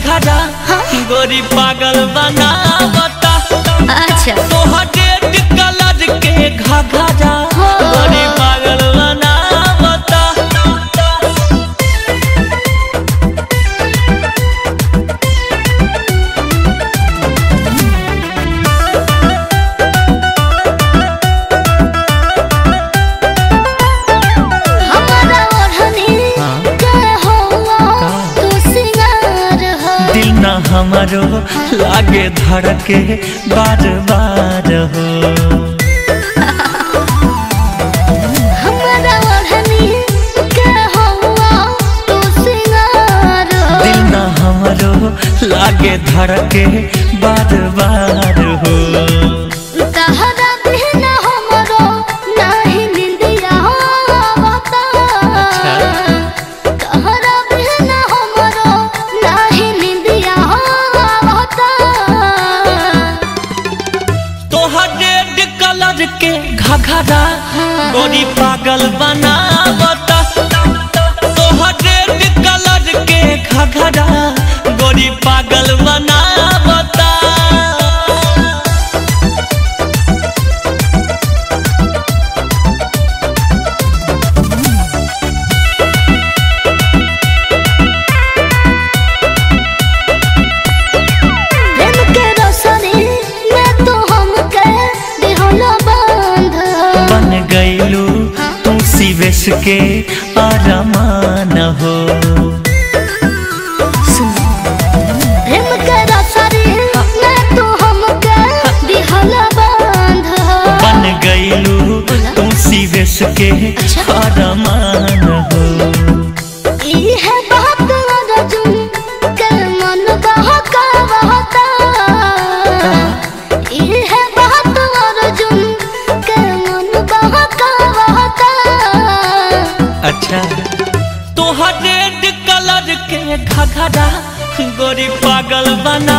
घघरा गोरी पागल बनावता। अच्छा तोहर रेड कलर के घघरा गोरी पागल बनावता। दिल ना हमारो लागे धड़के बार बार हो। दिल ना हमारो लागे धड़के बार बार हो। के घघरा गोरी पागल बनावता। तोहर रेड कलर के घघरा गोरी पागल बनावता। गईलू तू शिवेश के अरमान हो। बन गईलू तू शिवेश के अरमान हो। अच्छा तोहर रेड कलर के घघरा गोरी पागल बना